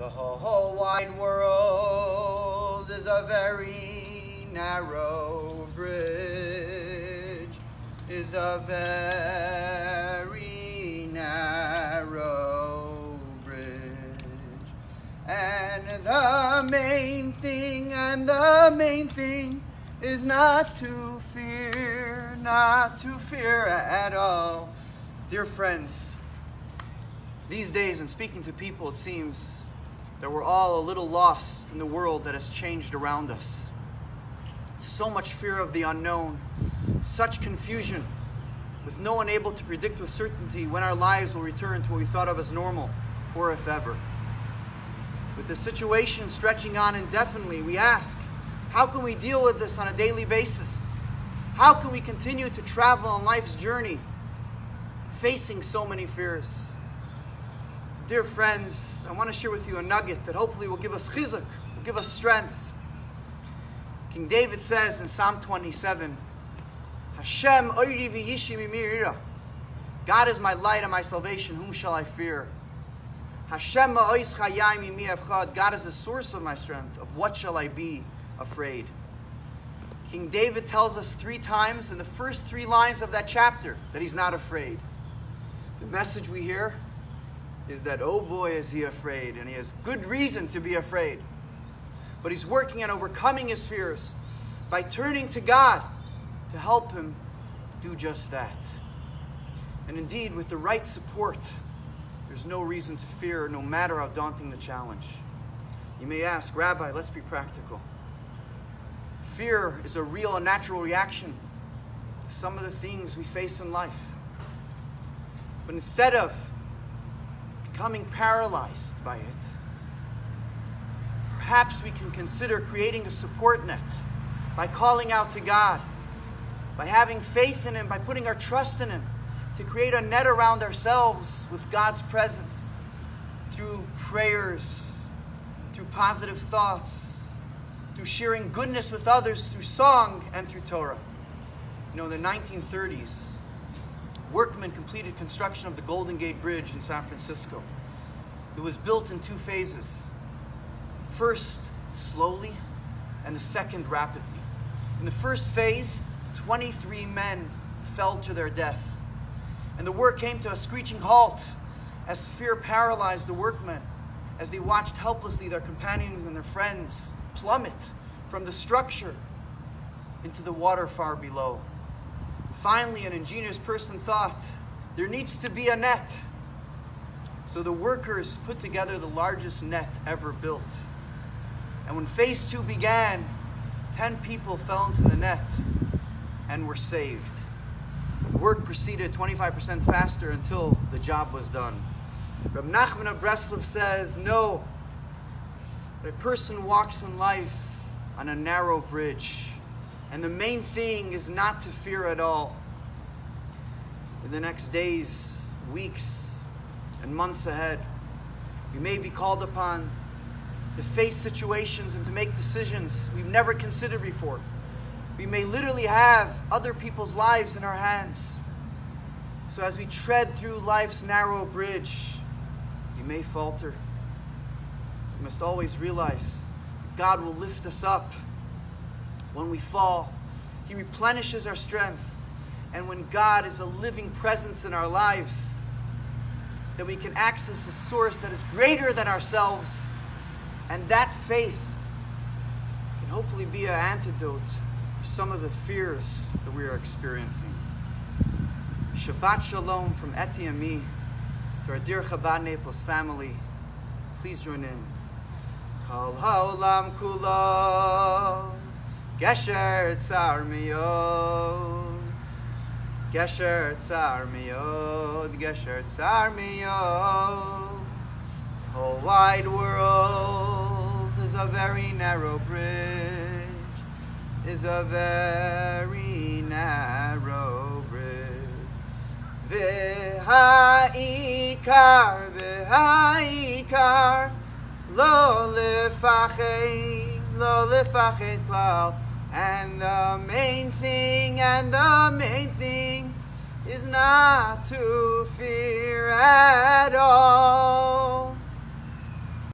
The whole wide world is a very narrow bridge, is a very narrow bridge. And the main thing is not to fear at all. Dear friends, these days, in speaking to people, it seems that we're all a little lost in the world that has changed around us. So much fear of the unknown, such confusion, with no one able to predict with certainty when our lives will return to what we thought of as normal, or if ever. With the situation stretching on indefinitely, we ask, how can we deal with this on a daily basis? How can we continue to travel on life's journey, facing so many fears? Dear friends, I want to share with you a nugget that hopefully will give us chizuk, will give us strength. King David says in Psalm 27, Hashem oiri v'yishi mimir. God is my light and my salvation, whom shall I fear? Hashem ma'ois chayai mimi evchad. God is the source of my strength, of what shall I be afraid? King David tells us 3 times in the first 3 lines of that chapter that he's not afraid. The message we hear is that, oh boy, is he afraid, and he has good reason to be afraid. But he's working on overcoming his fears by turning to God to help him do just that. And indeed, with the right support, there's no reason to fear, no matter how daunting the challenge. You may ask, Rabbi, let's be practical. Fear is a real and natural reaction to some of the things we face in life. But instead of becoming paralyzed by it, perhaps we can consider creating a support net by calling out to God, by having faith in Him, by putting our trust in Him, to create a net around ourselves with God's presence through prayers, through positive thoughts, through sharing goodness with others, through song and through Torah. You know, in the 1930s, workmen completed construction of the Golden Gate Bridge in San Francisco. It was built in 2 phases. First, slowly, and the second, rapidly. In the first phase, 23 men fell to their death. And the work came to a screeching halt as fear paralyzed the workmen, as they watched helplessly their companions and their friends plummet from the structure into the water far below. Finally, an ingenious person thought, there needs to be a net. So the workers put together the largest net ever built. And when phase 2 began, 10 people fell into the net and were saved. The work proceeded 25% faster until the job was done. Reb Nachman of Breslov says, no, that a person walks in life on a narrow bridge. And the main thing is not to fear at all. In the next days, weeks, and months ahead, we may be called upon to face situations and to make decisions we've never considered before. We may literally have other people's lives in our hands. So as we tread through life's narrow bridge, we may falter. We must always realize God will lift us up. When we fall, He replenishes our strength. And when God is a living presence in our lives, that we can access a source that is greater than ourselves. And that faith can hopefully be an antidote for some of the fears that we are experiencing. Shabbat Shalom from Eti and me to our dear Chabad Naples family. Please join in. Kol ha'olam kulo Gesher Tzar Miyod, Gesher Tzar Miyod, Gesher Tzar Miyod. Whole wide world is a very narrow bridge, is a very narrow bridge. V'ha'ikar, v'ha'ikar, lo lefachet, lo lefachet klal. And the main thing is not to fear at all.